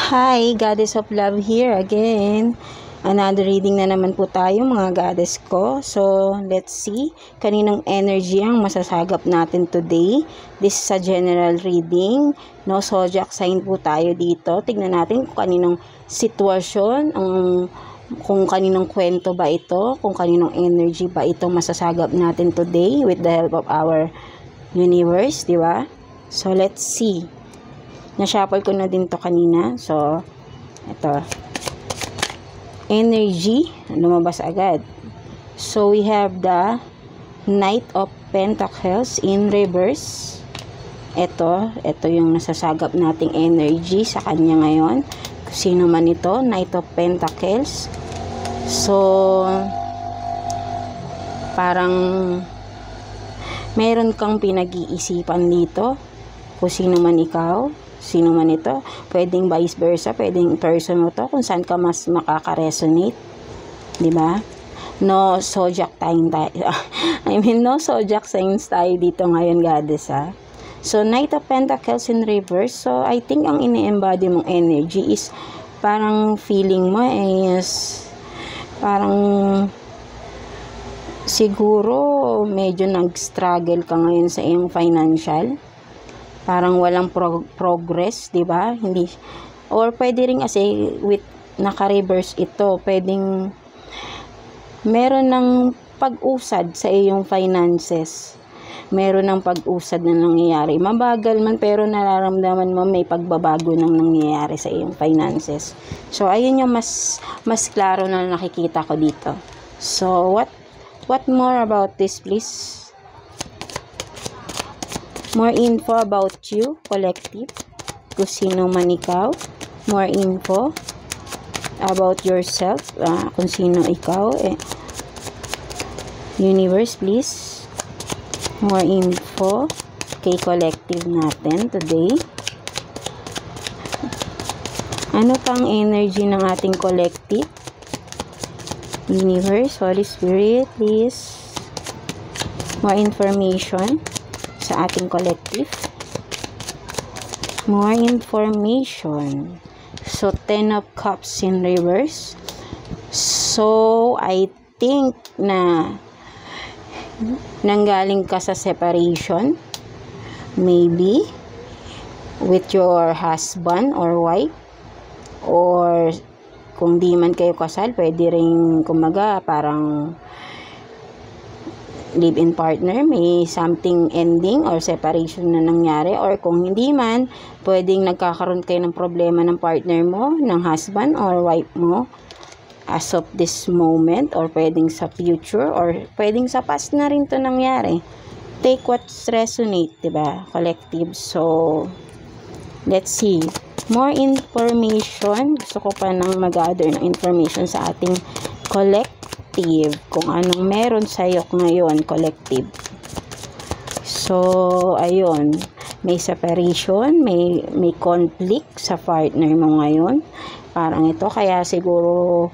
Hi, Goddess of Love here again. Another reading na naman po tayo mga goddess ko. So, let's see kaninong energy ang masasagap natin today. This is a general reading. No zodiac sign po tayo dito. Tignan natin kung kaninong sitwasyon, kung kaninong kwento ba ito, kung kaninong energy ba ito masasagap natin today with the help of our universe, di ba? So, let's see. Na-shuffle ko na din to kanina. So, ito. Energy. Lumabas agad. So, we have the Knight of Pentacles in reverse. Ito yung nasasagap nating energy sa kanya ngayon. Sino man ito? Knight of Pentacles. So, parang meron kang pinag-iisipan dito. Kung sino man ikaw. Sino man ito, pwedeng vice versa, pwedeng person mo to, kung saan ka mas makaka-resonate, di ba? No zodiac sign tayo. No zodiac signs tayo dito ngayon, goddess, ha? So, Knight of Pentacles in reverse. So, I think ang ini-embody mong energy is parang feeling mo is parang siguro medyo nag-struggle ka ngayon sa iyong financial. Parang walang progress, di ba? Hindi, or pwede rin kasi with naka-reverse ito, pwedeng meron ng pag-usad sa iyong finances. Meron ng pag-usad na nangyayari. Mabagal man pero nararamdaman mo may pagbabago nang nangyayari sa iyong finances. So ayun yung mas klaro na nakikita ko dito. So what more about this, please? More info about you, collective. Kung sino man ikaw. More info about yourself. Kung sino ikaw. Universe, please. More info kay collective natin today. Ano pang energy ng ating collective? Universe, Holy Spirit, please. More information sa ating collective. More information. So, 10 of Cups in reverse. So, I think na nanggaling ka sa separation. Maybe with your husband or wife. Or kung di man kayo kasal, pwede rin kumaga parang live-in partner, may something ending or separation na nangyari, or kung hindi man, pwedeng nagkakaroon kayo ng problema ng partner mo, ng husband or wife mo as of this moment, or pwedeng sa future, or pwedeng sa past na rin to nangyari. Take what's resonate, diba? Collective. So, let's see. More information. Gusto ko pa nang mag-gather ng information sa ating collective. Kung anong meron sa'yo ngayon, collective. So, ayun. May separation, may conflict sa partner mo ngayon. Parang ito, kaya siguro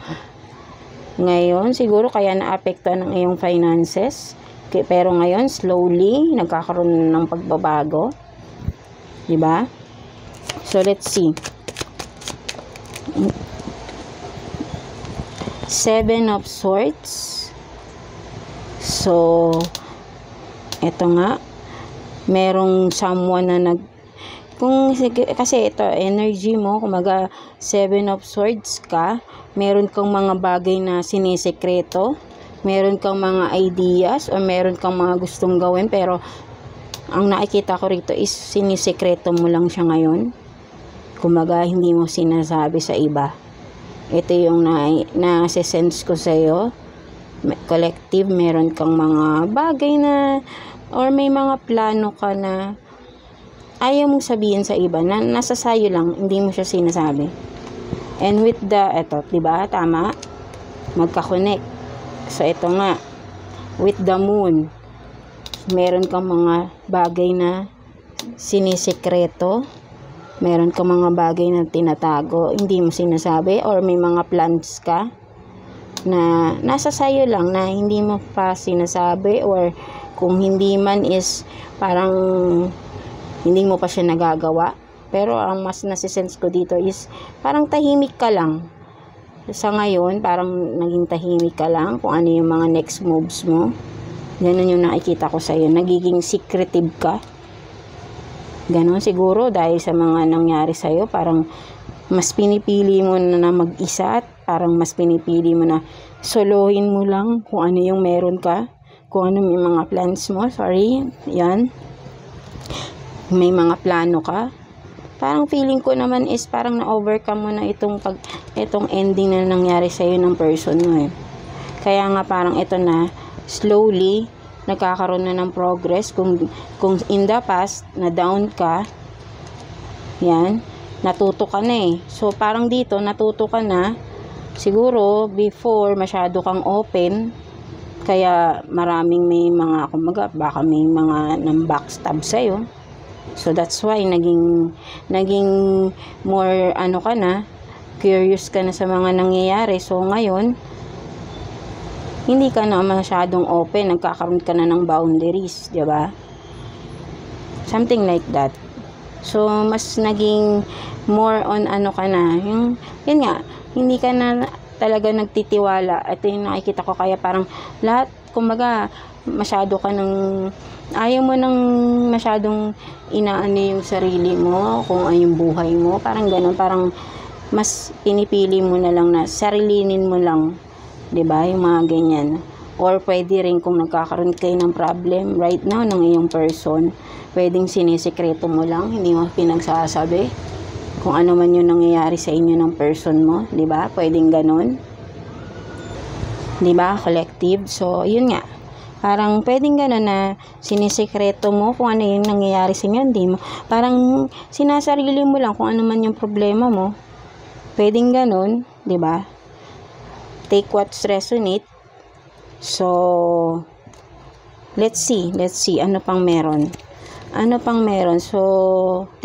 ngayon, kaya naapektuhan ng iyong finances. Pero ngayon, slowly, nagkakaroon ng pagbabago. Diba? So, let's see. 7 of Swords. So, eto nga, merong someone na kasi ito, energy mo, kumaga 7 of Swords ka, meron kang mga bagay na sinisekreto, meron kang mga ideas, o meron kang mga gustong gawin, pero ang nakikita ko rito is sinisekreto mo lang siya ngayon. Kumaga, hindi mo sinasabi sa iba. Ito yung na-sense ko sa'yo. Collective, meron kang mga bagay na, or may mga plano ka na ayaw mong sabihin sa iba, na nasa sayo lang, hindi mo siya sinasabi. And with eto, diba? Tama? Magka-connect. So, ito nga. With the moon, meron kang mga bagay na sinisekreto. Meron ka mga bagay na tinatago, hindi mo sinasabi, or may mga plans ka na nasa sayo lang na hindi mo pa sinasabi, or kung hindi man is parang hindi mo pa siya nagagawa. Pero ang mas nasisense ko dito is parang tahimik ka lang. Sa ngayon, parang naging tahimik ka lang kung ano yung mga next moves mo. Ganun yung nakikita ko sa'yo. Nagiging secretive ka. Ganun siguro dahil sa mga nangyari sa'yo, parang mas pinipili mo na mag-isa at parang mas pinipili mo na solohin mo lang kung ano yung meron ka, kung ano yung mga plans mo. Sorry, yan. May mga plano ka. Parang feeling ko naman is parang na-overcome mo na itong ending na nangyari sa'yo ng person mo eh. Kaya nga parang ito na, slowly, nagkakaroon na ng progress. Kung in the past, na down ka, yan, natuto ka na eh. So, parang dito, natuto ka na. Siguro, before, masyado kang open. Kaya, maraming may mga, kumaga, baka may mga nang backstab sa'yo. So, that's why, naging more, ka na, curious ka na sa mga nangyayari. So, ngayon, hindi ka na masyadong open. Nagkakaroon ka na ng boundaries, di ba? Something like that. So, mas naging more on ka na. Yun nga, hindi ka na talaga nagtitiwala. Ito yung nakikita ko. Kaya parang lahat, kumbaga, masyado ka ng, ayaw mo nang masyadong inaano yung sarili mo, kung ano yung buhay mo. Parang ganun, parang mas pinipili mo na lang na sarilinin mo lang. 'Di ba? Yung mga ganyan. Or pwede rin kung nagkakaroon kayo ng problem right now ng iyong person, pwedeng sinisikreto mo lang, hindi mo pinagsasabi kung ano man yung nangyayari sa inyo ng person mo, 'di ba? Pwedeng ganun. 'Di ba? Collective. So, yun nga. Parang pwedeng ganun na sinisikreto mo kung ano yung nangyayari sa inyo, hindi mo. Parang sinasarili mo lang kung ano man yung problema mo. Pwedeng ganun, 'di ba? Take what's resonate. So, let's see ano pang meron. So,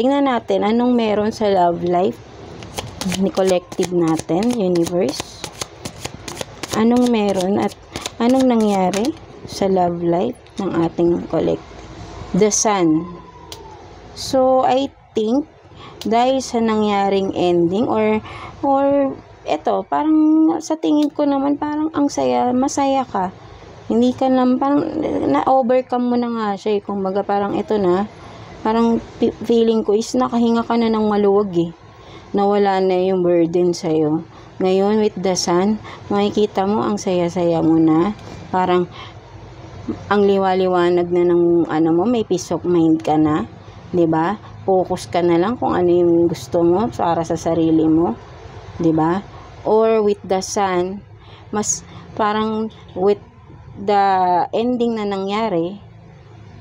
tingnan natin anong meron sa love life ni collective natin, universe. Anong meron at anong nangyari sa love life ng ating collective. The Sun. So, I think dahil sa nangyaring ending or eto, parang sa tingin ko naman parang ang saya, masaya ka. Hindi ka naman, parang na-overcome mo na nga siya eh. Kumbaga parang ito na, parang feeling ko is nakahinga ka na ng maluwag eh. Nawala na yung burden sa'yo. Ngayon with the Sun, makikita mo ang saya-saya mo na. Parang ang liwa-liwanag na ng mo, may peace of mind ka na. 'Di ba? Focus ka na lang kung ano yung gusto mo para sa sarili mo. 'Di ba? Or with the Sun, mas parang with the ending na nangyari,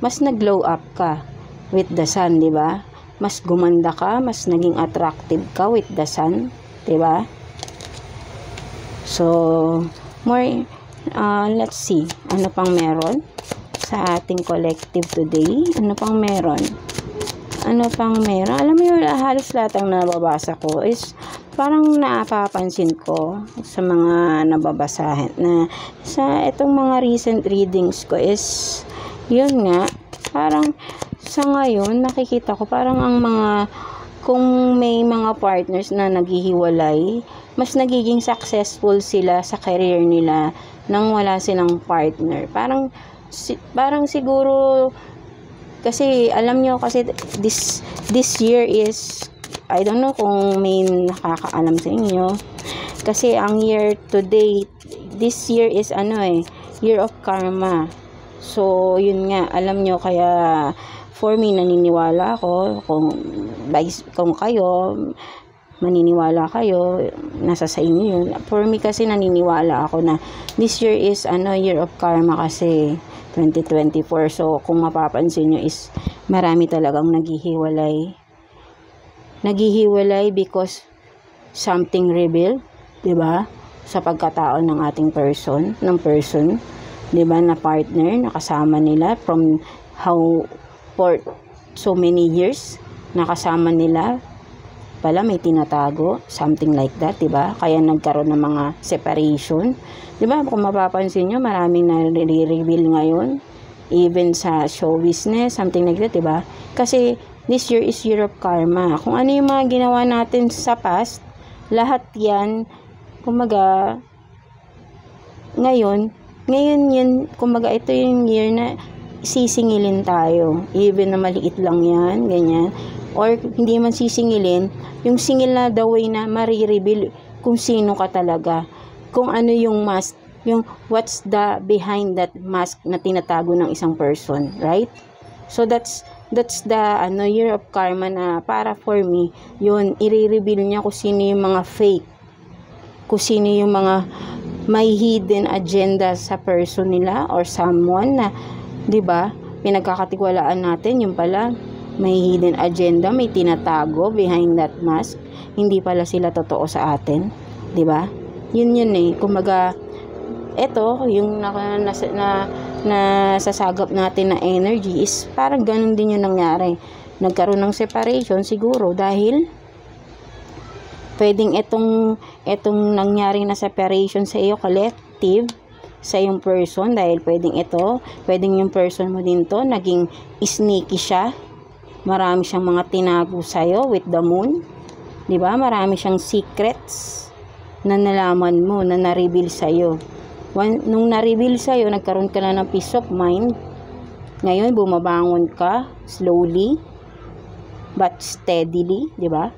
mas nag-glow up ka with the Sun, 'di ba? Mas gumanda ka, mas naging attractive ka with the Sun, 'di ba? So, more let's see, ano pang meron sa ating collective today? Ano pang meron? Alam mo yun, halos lahat ang nababasa ko is parang napapansin ko sa mga nababasahin na sa itong mga recent readings ko is yun nga, parang sa ngayon nakikita ko parang ang mga, kung may mga partners na naghihiwalay, mas nagiging successful sila sa career nila nang wala silang partner. Parang siguro kasi alam nyo kasi this year is, I don't know kung may nakakaalam sa inyo, kasi ang year to date, this year is year of karma. So yun nga, alam nyo, kaya for me naniniwala ako, kung kayo maniniwala kayo, nasa sa inyo yun. For me kasi naniniwala ako na this year is year of karma kasi 2024. So kung mapapansin nyo is marami talagang naghihiwalay because something revealed, 'di ba? Sa pagkatao ng ating person, 'di ba, na partner, nakasama nila from for so many years, nakasama nila, pala may tinatago, something like that, 'di ba? Kaya nagkaroon ng mga separation. 'Di ba? Kung mapapansin niyo, maraming nare-reveal ngayon, even sa show business, something like that, 'di ba? Kasi This year is year of karma. Kung ano yung mga ginawa natin sa past, lahat yan, kumaga, ngayon yun, kumaga, ito yung year na sisingilin tayo. Even na maliit lang yan, ganyan. Or hindi man sisingilin, yung singil na the way na marireveal kung sino ka talaga. Kung ano yung mask, yung what's the behind that mask na tinatago ng isang person, right? So that's the year of karma na para for me, yun, i-reveal niya kung sino yung mga fake, kung sino yung mga may hidden agenda sa person nila or someone na, 'di ba? Pinagkakatiwalaan natin yung pala may hidden agenda, may tinatago behind that mask. Hindi pala sila totoo sa atin, 'di ba? Yun eh. Kumaga eto yung nasasagap natin na energy is parang ganun din yung nangyari. Nagkaroon ng separation siguro dahil pwedeng itong nangyari na separation sa iyo collective, sa yung person, dahil pwedeng yung person mo din to, naging sneaky siya. Marami siyang mga tinago sa'yo with the moon. Diba? Marami siyang secrets na nalaman mo, na na-reveal sa'yo. Nung na-reveal sa'yo, nagkaroon ka na ng peace of mind. Ngayon, bumabangon ka slowly but steadily, diba?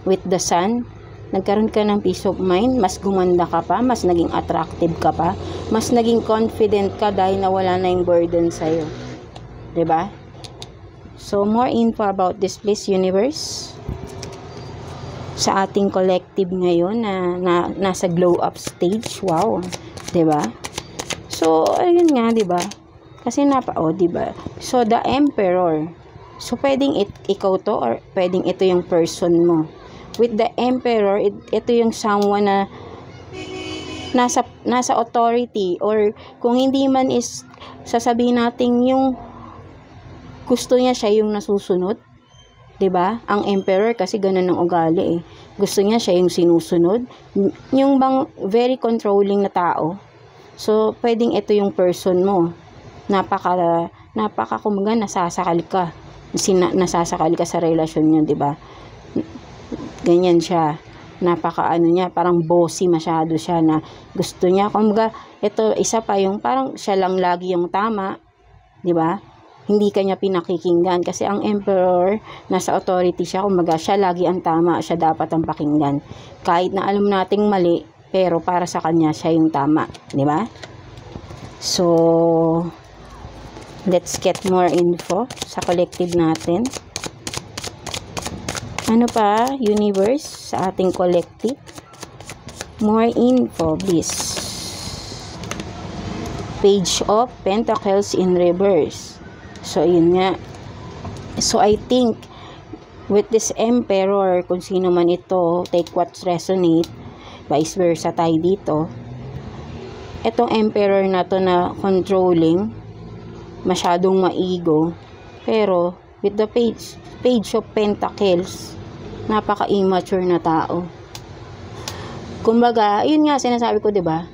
With the sun, nagkaroon ka ng peace of mind, mas gumanda ka pa, mas naging attractive ka pa, mas naging confident ka dahil nawala na yung burden sa'yo. Diba? So, more info about this, please, universe. Sa ating collective ngayon na nasa glow up stage. Wow. Diba? So, ayun nga, diba? Kasi diba? So, the emperor. So, pwedeng ikaw to or pwedeng ito yung person mo. With the emperor, ito yung someone na nasa authority, or kung hindi man is sasabihin natin yung gusto niya siya yung nasusunod, 'di ba? Ang emperor kasi ganun ang ugali eh. Gusto niya siya yung sinusunod, yung bang very controlling na tao. So pwedeng ito yung person mo. Napaka kumaga nasasakal ka. Nasasakal ka sa relasyon niyo, 'di ba? Ganyan siya. Niya, parang bossy masyado siya, na gusto niya, kumbaga, ito, isa pa yung parang siya lang lagi yung tama, di ba? Hindi kanya pinakikinggan, kasi ang emperor, nasa authority siya, kumbaga, siya lagi ang tama, siya dapat ang pakinggan. Kahit na alam nating mali, pero para sa kanya, siya yung tama, di ba? So, let's get more info sa collective natin. Ano pa, universe, sa ating collective? More info, please. Page of Pentacles in reverse. So, yun nga. So, I think, with this emperor, kung sino man ito, take what's resonate, vice versa tayo dito. Itong emperor na to na controlling, masyadong maigo, pero, with the page of Pentacles, napaka-immature na tao. Kumbaga, yun nga sinasabi ko, 'di ba?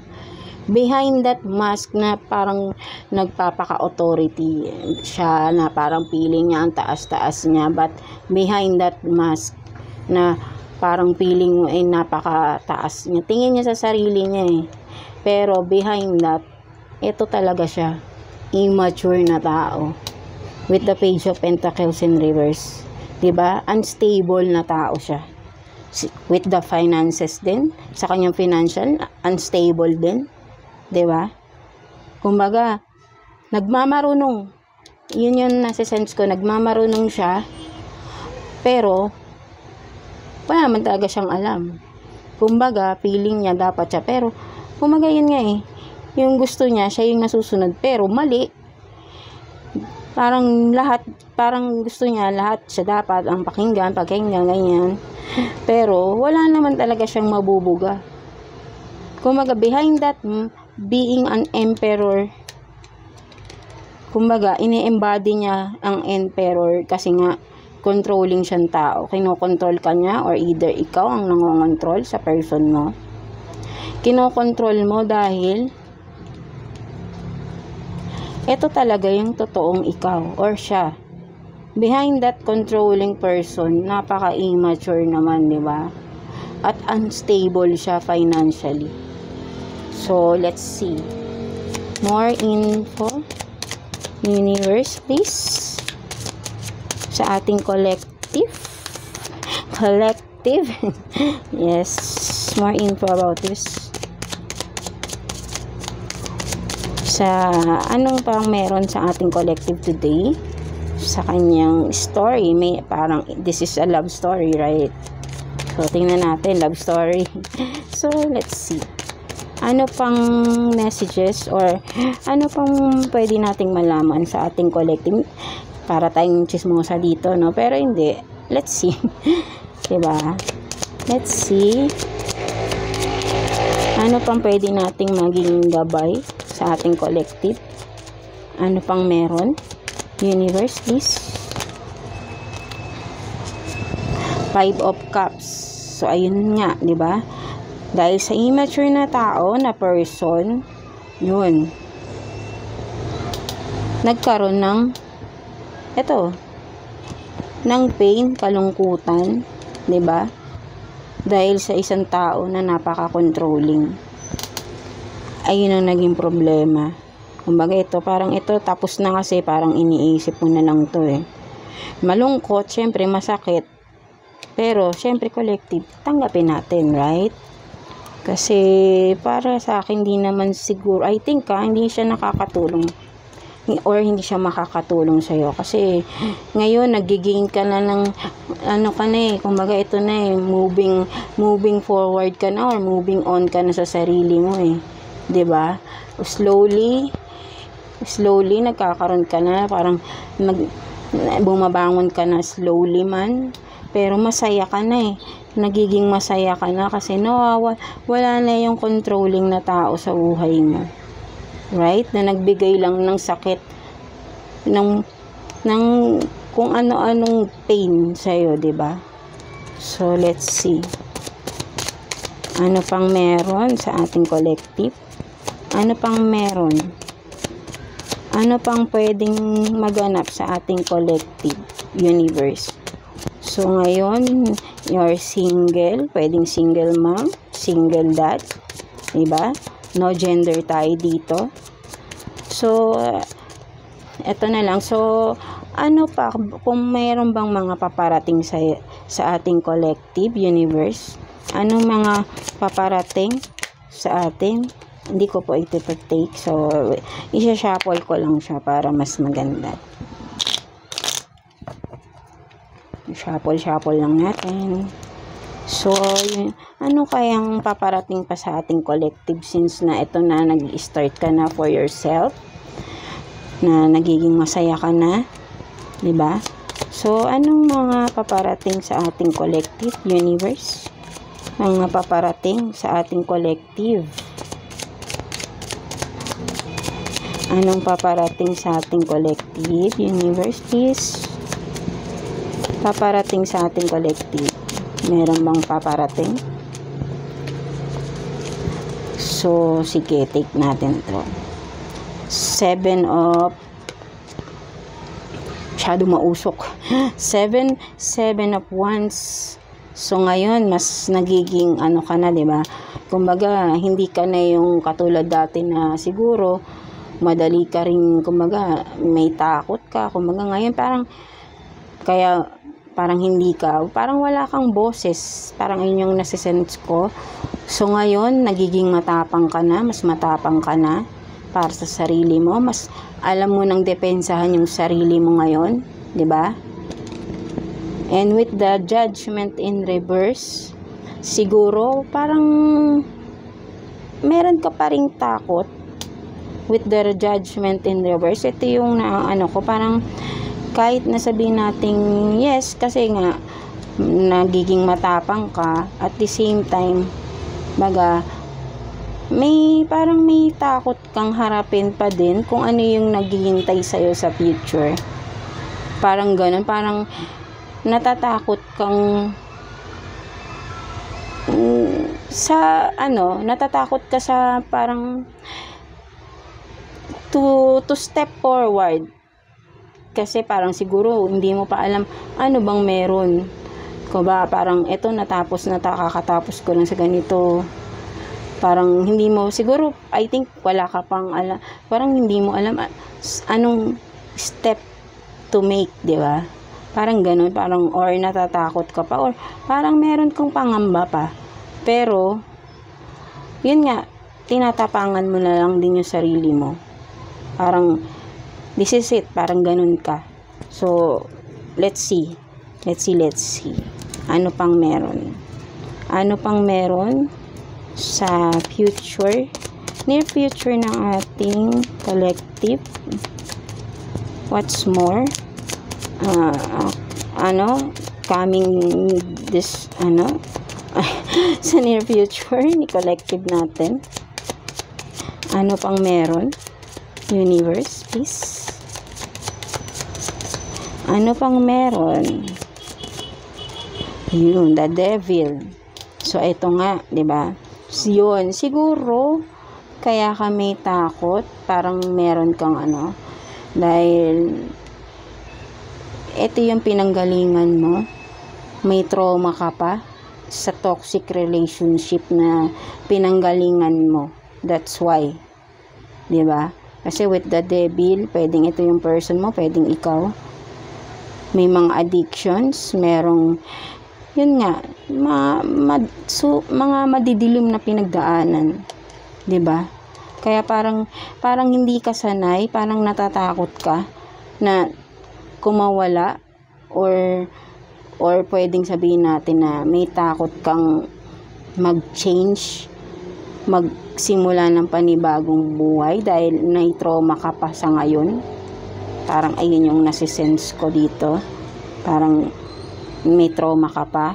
Behind that mask na parang nagpapaka-authority siya, na parang feeling niya ang taas-taas niya, but behind that mask na parang feeling mo ay napaka-taas niya. Tingin niya sa sarili niya eh. Pero behind that, ito talaga siya, immature na tao. With the page of Pentacles in reverse. 'Di ba? Unstable na tao siya. With the finances din, sa kanyang financial, unstable din. 'Di ba? Kumbaga, nagmamarunong. Yun yung nasa-sense ko, nagmamarunong siya. Pero, wala naman talaga siyang alam. Kumbaga, feeling niya dapat siya. Pero, kumbaga yun nga eh. Yung gusto niya, siya yung nasusunod. Pero, mali. Parang gusto niya lahat siya dapat ang pakinggan, ganyan. Pero wala naman talaga siyang mabubuga. Kumbaga, behind that, being an emperor, kumbaga, ini-embody niya ang emperor kasi nga, controlling siyang tao. Kinokontrol ka niya, or either ikaw ang nangongontrol sa person mo. Kinokontrol mo dahil ito talaga yung totoong ikaw or siya. behind that controlling person, napaka-immature naman, di ba? At unstable siya financially. So, let's see. More info. Universe, please. Sa ating collective. Collective. Yes. More info about this. Sa anong parang meron sa ating collective today? Sa kanyang story. May parang, this is a love story, right? So, tingnan natin. Love story. So, let's see. Ano pang messages or ano pang pwede nating malaman sa ating collective? Para tayong chismosa dito, no? Pero hindi. Let's see. Diba? Let's see. Ano pang pwede nating maging gabay sa ating collective? Ano pang meron? Universe, please. 5 of Cups. So, ayun nga, diba? Dahil sa immature na tao, na person, yun, nagkaroon ng, ng pain, kalungkutan, diba? Dahil sa isang tao na napaka-controlling. Ayun ang naging problema. Kumbaga ito, parang ito, tapos na kasi, parang iniisip mo na lang to eh. Malungkot, syempre masakit. Pero, syempre collective, tanggapin natin, right? Kasi para sa akin hindi naman siguro, I think hindi siya nakakatulong or hindi siya makakatulong sa iyo kasi ngayon nagigain ka na ng ano ka na eh, kumbaga ito na eh, moving forward ka na or moving on ka na sa sarili mo eh, 'di ba? Slowly nagkakaroon ka na, parang bumabangon ka na slowly man, pero masaya ka na eh. Nagiging masaya ka na kasi wala na yung controlling na tao sa buhay mo. Right? Na nagbigay lang ng sakit, ng kung ano-anong pain sa'yo, diba? So, let's see. Ano pang meron sa ating collective? Ano pang meron? Ano pang pwedeng maganap sa ating collective universe? So, ngayon, you're single. Pwedeng single mom, single dad. Diba? No gender tayo dito. So, eto na lang. So, ano pa, kung mayroon bang mga paparating sa ating collective universe? Anong mga paparating sa atin? Hindi ko po iti-take. So, isa-shuffle ko lang siya para mas maganda. Shuffle lang natin. So, ano kayang paparating pa sa ating collective since na ito na nag-start ka na for yourself, na nagiging masaya ka na, diba? So, anong mga paparating sa ating collective universe? Mga paparating sa ating collective. Anong paparating sa ating collective universe, please? Paparating sa ating collective. Meron bang paparating? So, sige, take natin ito. 7 of masyado mausok. 7 of Wands. So, ngayon, mas nagiging ano ka na, diba? Kumbaga, hindi ka na yung katulad dati na siguro, madali ka rin, kumbaga, may takot ka. Kumbaga, ngayon, parang hindi ka, parang wala kang boses, parang yun yung nasisense ko. So ngayon, nagiging matapang ka na, mas matapang ka na para sa sarili mo, mas alam mo nang depensahan yung sarili mo ngayon, di ba? And with the Judgment in reverse, siguro parang meron ka pa ring takot. With the Judgment in reverse, ito yung parang kahit nasabihin nating yes, kasi nga nagiging matapang ka, at the same time parang may takot kang harapin pa din kung ano yung naghihintay sa'yo sa future. Parang ganun, parang natatakot kang natatakot ka sa parang to step forward. kasi parang siguro hindi mo pa alam ano bang meron. Ko ba, parang eto kakatapos ko lang sa ganito. Parang hindi mo, siguro, I think wala ka pang alam, parang hindi mo alam anong step to make, di ba? Parang ganun, parang or natatakot ka pa, or parang meron kang pangamba pa. Pero, yun nga, tinatapangan mo na lang din yung sarili mo. Parang, this is it, parang ganun ka. So, let's see. Ano pang meron? Ano pang meron sa future, near future ng ating collective? What's more? Coming this, sa near future ni collective natin. Ano pang meron? Universe, please. Ano pang meron? Yun, the devil. So, ito nga, di ba? Yun, siguro, kaya ka may takot, parang meron kang dahil, ito yung pinanggalingan mo, may trauma ka pa, sa toxic relationship na pinanggalingan mo. That's why. Di ba? Kasi with the devil, pwedeng ito yung person mo, pwedeng ikaw. May mga addictions, merong, yun nga, mga madidilim na pinagdaanan. 'Di ba? Kaya parang hindi ka sanay, parang natatakot ka na kumawala, or pwedeng sabihin natin na may takot kang mag-change, magsimula ng panibagong buhay dahil nai-trauma ka pa sa ngayon. Parang ayun yung nasisense ko dito. Parang may trauma ka pa.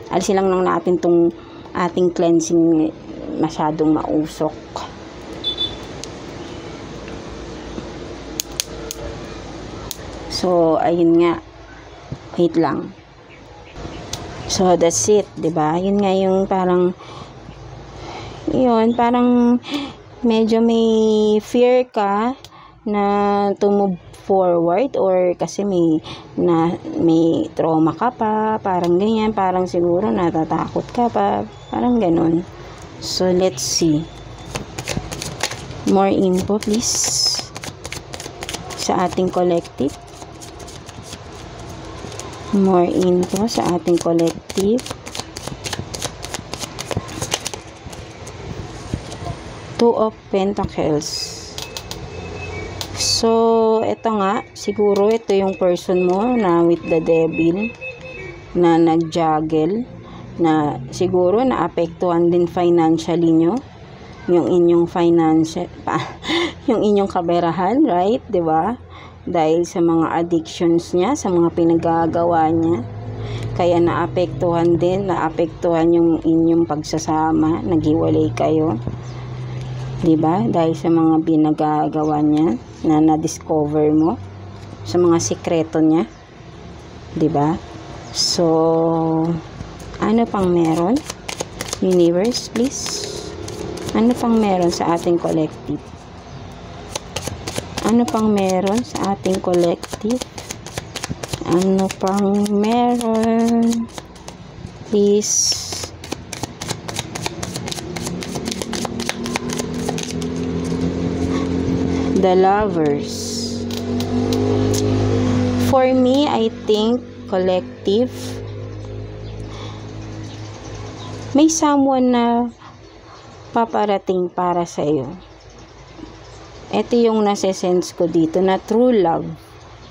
Alisin lang natin tong ating cleansing, masyadong mausok. So, ayun nga. Wait lang. So, that's it, 'di ba? Yun nga yung parang medyo may fear ka na to move forward, or kasi may trauma ka pa, parang ganyan, parang siguro natatakot ka pa, parang ganun. So, let's see. More info, please, sa ating collective. More info sa ating collective. Two of Pentacles. So, ito nga, siguro ito yung person mo na with the devil, na nag-juggle, na siguro naapektuhan din financially nyo, yung inyong yung inyong kaberahan, right? 'Di ba? Dahil sa mga addictions niya, sa mga pinagagawa niya, kaya naapektuhan yung inyong pagsasama, naghiwalay kayo. 'Di ba? Dahil sa mga pinagagawa niya na na-discover mo, sa mga sikreto niya. 'Di ba? So, ano pang meron? Universe, please. Ano pang meron sa ating collective? Ano pang meron sa ating collective? Ano pang meron? Please. The Lovers. For me, I think collective, may someone na paparating para sa iyo. Ito yung nasa-sense ko dito na true love.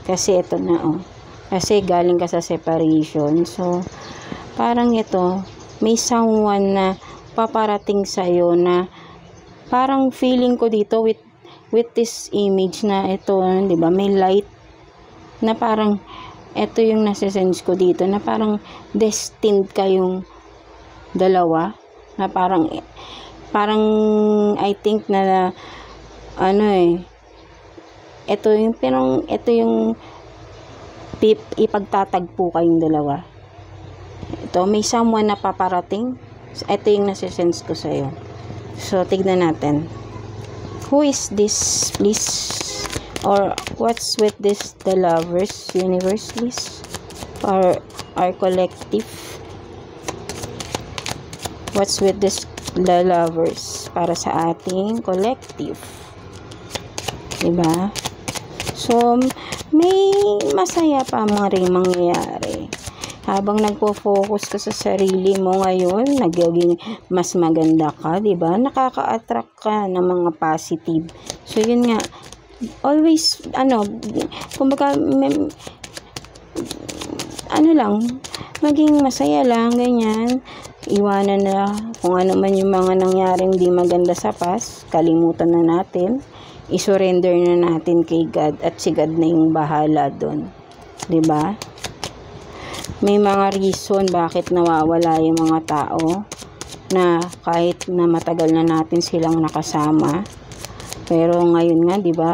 Kasi ito na Kasi galing ka sa separation. So, parang ito, may someone na paparating sa iyo na parang feeling ko dito with this image na ito, 'di ba? May light na parang ito yung nasa-sense ko dito na parang destined kayong dalawa, na parang I think na ito yung ipagtatagpo kayong dalawa. Ito, may someone na paparating. Ito yung nasa-sense ko sa'yo. So, tignan natin. Who is this, please? Or what's with this, the lovers universe, please? Or our collective. What's with this, the lovers, para sa ating collective? Diba? So, may masaya pa rin mangyayari. Habang nagpo-focus ka sa sarili mo ngayon, nagiging mas maganda ka, diba? Nakaka-attract ka ng mga positive. So, yun nga, always, kumbaga, maging masaya lang, ganyan. Iwanan na kung ano man yung mga nangyaring di maganda sa past, kalimutan na natin. I-surrender na natin kay God at si God na yung bahala doon. Diba? May mga reason bakit nawawala yung mga tao na kahit na matagal na natin silang nakasama. Pero ngayon nga, diba,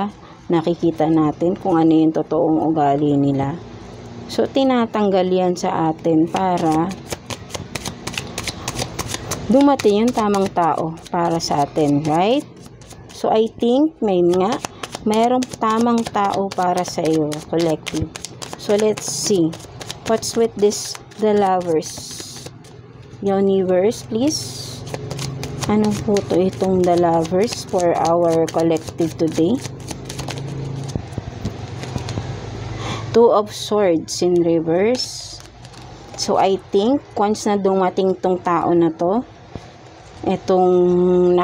nakikita natin kung ano yung totoong ugali nila. So, tinatanggal yan sa atin para dumating yung tamang tao para sa atin, right? So, I think, mayroong tamang tao para sa iyo, collective. So, let's see. What's with this, the lovers? Universe, please. Ano po itong the lovers for our collective today? Two of Swords in reverse. So, I think, once na dumating tong tao na to, itong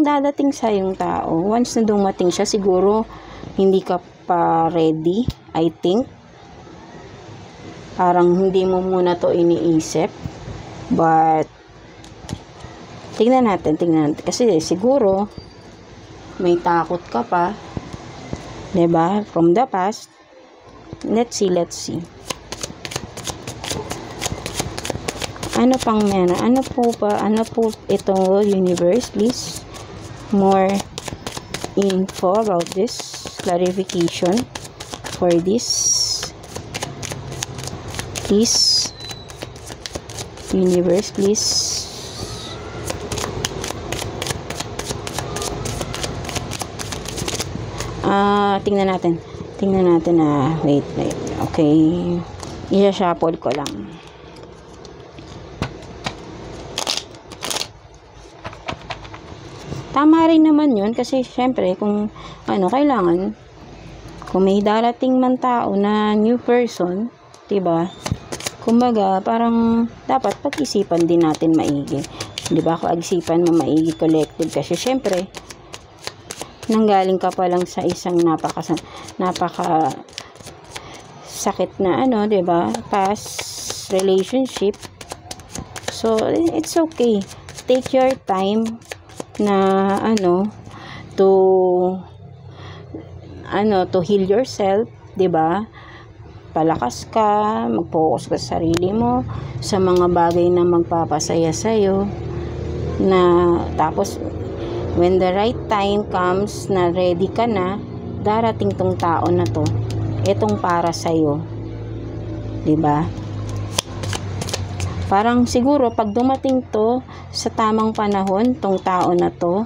dadating sa yung tao, once na dumating siya, siguro, hindi ka pa ready, I think. Parang hindi mo muna to iniisip. But, tingnan natin. Kasi siguro, may takot ka pa. Diba? From the past. Let's see. Ano pang meron? Ano po ito, universe, please? More info about this. Clarification for this. Please. Universe, please. Tingnan natin. Wait. Okay. Isa-shuffle ko lang. Tama rin naman yun kasi syempre kung kailangan, kung may darating man tao na new person, diba? Kumbaga, parang dapat pag-isipan din natin maigi. Diba? Pag-isipan mo maigi, collective. Kasi syempre, nanggaling ka pa lang sa isang napaka sakit na diba? Past relationship. So, it's okay. Take your time na to heal yourself, 'di ba? Palakas ka, mag-focus ka sa sarili mo, sa mga bagay na magpapasaya sa iyo, na tapos when the right time comes na ready ka na, darating tong tao na to, itong para sa iyo, 'di ba? Parang siguro pag dumating to sa tamang panahon, tong tao na to,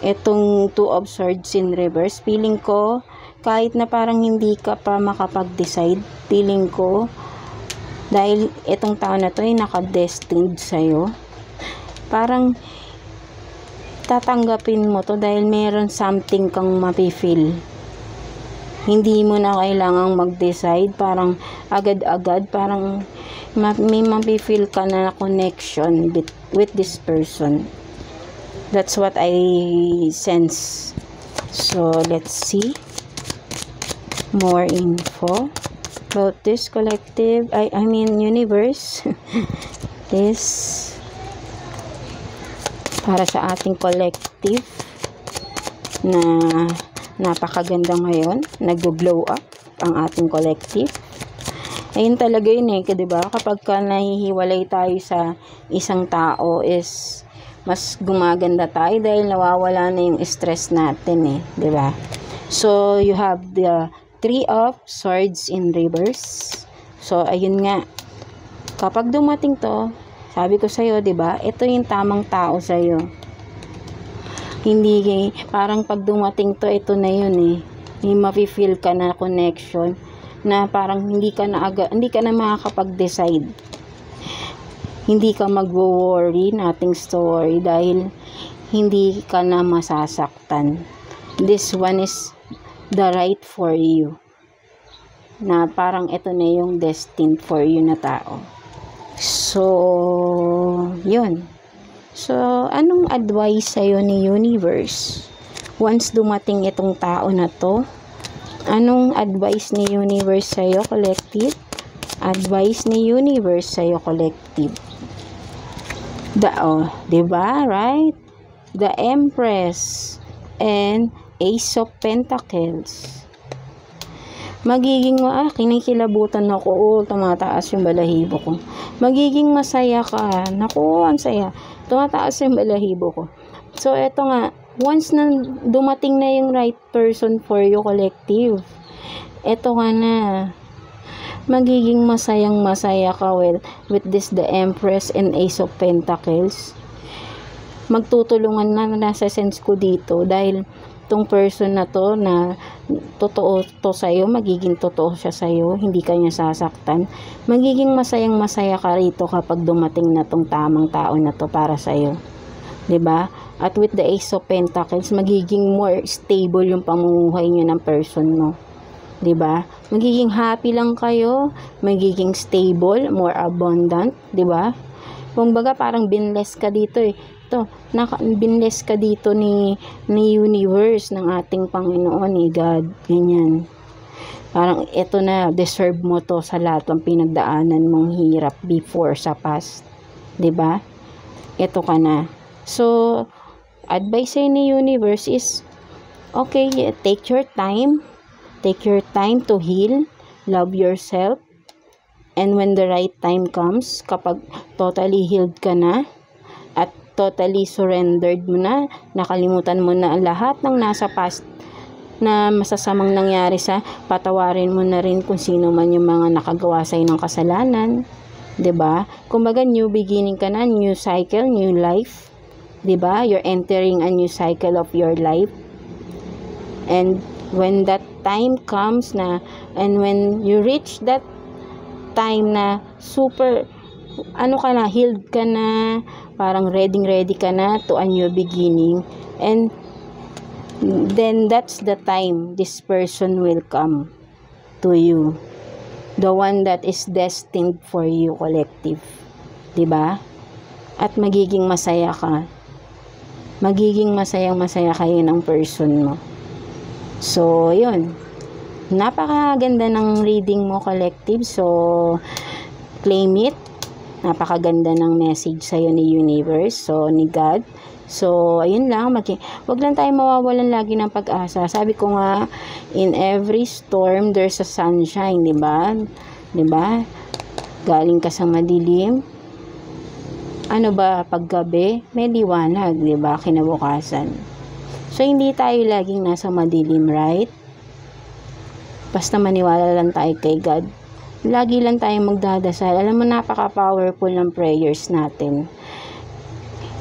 itong Two of Swords in reverse, feeling ko, kahit na parang hindi ka pa makapag-decide, feeling ko, dahil itong tao na to ay nakadestined sa'yo, parang tatanggapin mo to dahil meron something kang mapifeel. Hindi mo na kailangang mag-decide, parang agad-agad, parang may mapifeel ka na connection with this person. That's what I sense. So, let's see more info about this collective, I mean universe. This para sa ating collective na napakaganda ngayon, nag-blow up ang ating collective. Ayun talaga yun diba? Kapag ka nahihiwalay tayo sa isang tao is mas gumaganda tayo dahil nawawala na yung stress natin diba? So, you have the Three of Swords in reverse. So, ayun nga. Kapag dumating to, sabi ko sa'yo, diba? Ito yung tamang tao sa'yo. Hindi, parang pag dumating to, ito na yun eh. May mafe-feel ka na connection na parang hindi ka na makakapag-decide. Hindi ka mag-worry, nothing story, dahil hindi ka na masasaktan. This one is the right for you. Na parang ito na yung destined for you na tao. So, yun. So, anong advice sa'yo ni Universe? Once dumating itong tao na to, anong advice ni Universe sa'yo, collective? Advice ni Universe sa'yo, collective. Diba? Right? The Empress and Ace of Pentacles. Magiging, kinikilabutan ako, tumataas yung balahibo ko. Magiging masaya ka. Naku, ang saya. Tumataas yung balahibo ko. So, eto nga, once na dumating na yung right person for you, collective, eto nga na, magiging masayang-masaya ka with this, the Empress and Ace of Pentacles. Magtutulungan na, nasa sense ko dito, dahil tong person na to na totoo to sa'yo, magiging totoo siya sa'yo, hindi ka niya sasaktan. Magiging masayang-masaya ka rito kapag dumating na tong tamang tao na to para sa'yo. 'Di ba? At with the Ace of Pentacles, magiging more stable yung pamumuhay niyo ng person mo. 'Di ba? Magiging happy lang kayo, magiging stable, more abundant, 'di ba? Kumbaga parang binless ka dito eh. Binless ka dito ni Universe, ng ating Panginoon, ni God, ganyan. Parang ito na, deserve mo to sa lahat ng pinagdaanan mong hirap before sa past. 'Di ba? Ito ka na. So, advice ni Universe is, okay, take your time. Take your time to heal, love yourself. And when the right time comes, kapag totally healed ka na, at totally surrendered mo na, nakalimutan mo na lahat ng nasa past na masasamang nangyari patawarin mo na rin kung sino man yung mga nakagawa sa'yo ng kasalanan. 'Di ba? Kumbaga, new beginning ka na, new cycle, new life. 'Di ba? You're entering a new cycle of your life. And when that time comes na, and when you reach that time na super, healed ka na, parang ready ka na to a new beginning, and then that's the time this person will come to you, the one that is destined for you, collective. 'Di ba? At magiging masaya ka. Magiging masayang-masaya kayo ng person mo. So, yun. Napakaganda ng reading mo, collective. So, claim it. Napakaganda ng message sa'yo ni Universe. So, ni God. So, ayun lang. Wag lang tayo mawawalan lagi ng pag-asa. Sabi ko nga, in every storm, there's a sunshine. Diba? Diba? Galing ka sa madilim. Ano ba, paggabi? May liwanag. Diba? Kinabukasan. So, hindi tayo laging nasa madilim, right? Basta maniwala lang tayo kay God. Lagi lang tayong magdadasal. Alam mo, napaka-powerful ng prayers natin.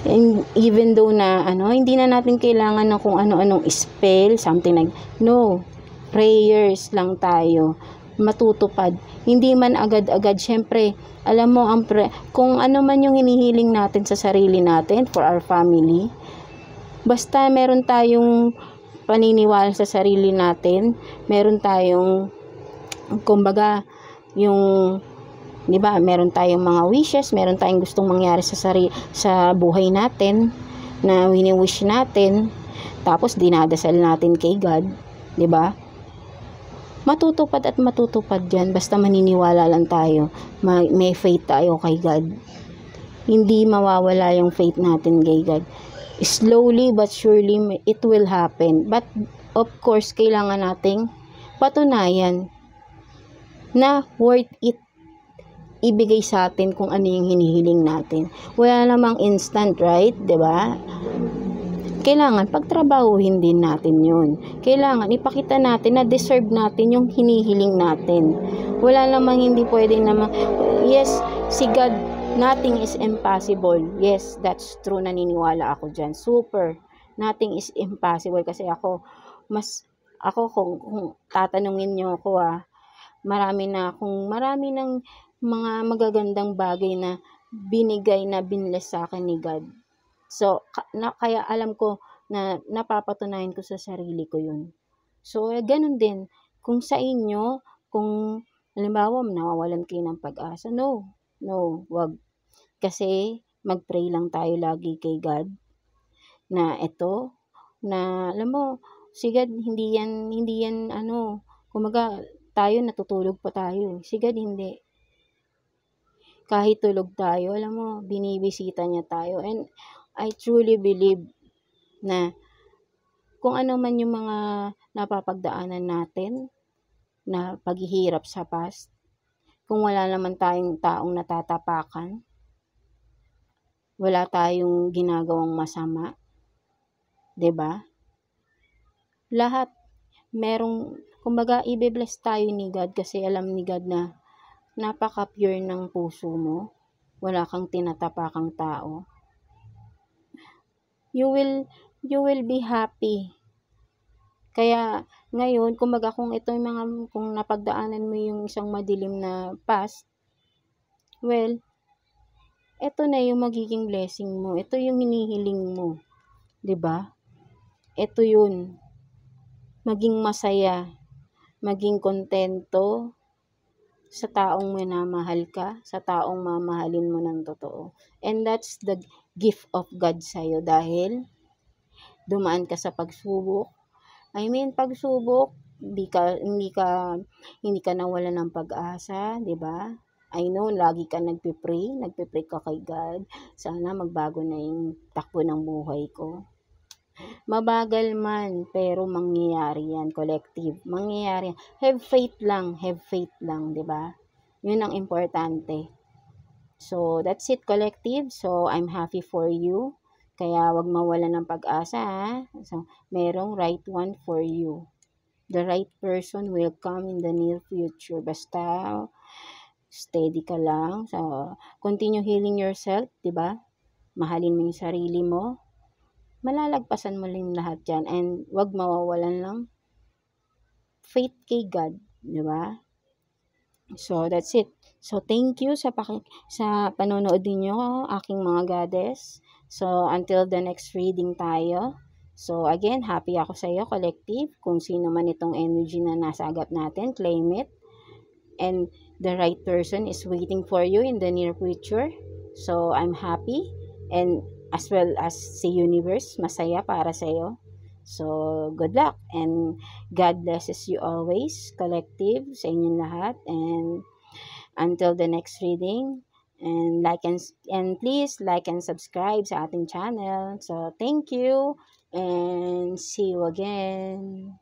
And even though na, hindi na natin kailangan ng kung ano-anong spell, something like, no, prayers lang tayo. Matutupad. Hindi man agad-agad. Syempre, alam mo, kung ano man yung hinihiling natin sa sarili natin, for our family, basta meron tayong paniniwala sa sarili natin, meron tayong, kumbaga, yung, di ba, meron tayong mga wishes, meron tayong gustong mangyari sa buhay natin, na wini-wish natin, tapos dinadasal natin kay God, di ba? Matutupad at matutupad yan, basta maniniwala lang tayo, may faith tayo kay God. Hindi mawawala yung faith natin kay God. Slowly but surely, it will happen. But, of course, kailangan nating patunayan na worth it ibigay sa atin kung ano yung hinihiling natin. Wala namang instant, right? 'Di ba? Kailangan pagtrabahuhin din natin yun. Kailangan ipakita natin na deserve natin yung hinihiling natin. Wala namang hindi pwedeng namang, yes, si God, nothing is impossible. Yes, that's true. Naniniwala ako dyan. Super. nothing is impossible. Kasi ako kung tatanungin niyo ako, marami ng mga magagandang bagay na binless sa akin ni God. So, kaya alam ko na napapatunayan ko sa sarili ko yun. So, ganun din. Kung sa inyo, kung halimbawa nawawalan kayo ng pag-asa, no, wag. Kasi mag-pray lang tayo lagi kay God na alam mo, si God, hindi yan kumaga, tayo natutulog pa tayo. Si God hindi. Kahit tulog tayo, alam mo, binibisita niya tayo. And I truly believe na kung ano man yung mga napapagdaanan natin na paghihirap sa past, kung wala naman tayong taong natatapakan, wala tayong ginagawang masama, 'di ba? Lahat kumbaga i-bless tayo ni God kasi alam ni God na napaka-pure ng puso mo, wala kang tinatapakang tao. You will be happy. Kaya ngayon, kumbaga kung napagdaanan mo yung isang madilim na past, well, ito na yung magiging blessing mo. Ito yung hinihiling mo. 'Di ba? Ito yun. Maging masaya, maging kontento sa taong minamahal ka, sa taong mamahalin mo ng totoo. And that's the gift of God sa'yo dahil dumaan ka sa pagsubok. Pagsubok, hindi ka nawalan ng pag-asa, 'di ba? I know lagi ka nagpe-pray ka kay God. Sana magbago na yung takbo ng buhay ko. Mabagal man, pero mangyayari yan, collective. Mangyayari yan. Have faith lang, 'di ba? Yun ang importante. So, that's it, collective. So, I'm happy for you. Kaya wag mawalan ng pag-asa, ha? So, merong right one for you. The right person will come in the near future. Basta, steady ka lang. So, continue healing yourself, 'di ba? Mahalin mo yung sarili mo. Malalagpasan mo lang lahat yan. And wag mawawalan ng faith kay God, 'di ba? So, that's it. So, thank you sa panonood ninyo, aking mga goddess. So, until the next reading tayo. So, again, happy ako sa iyo, collective. Kung sino man itong energy na nasa agap natin, claim it. And the right person is waiting for you in the near future. So, I'm happy. And as well as si universe, masaya para sa iyo. So, good luck and God blesses you always, collective, sa inyong lahat. And until the next reading, and please like and subscribe sa ating channel. So, thank you and see you again.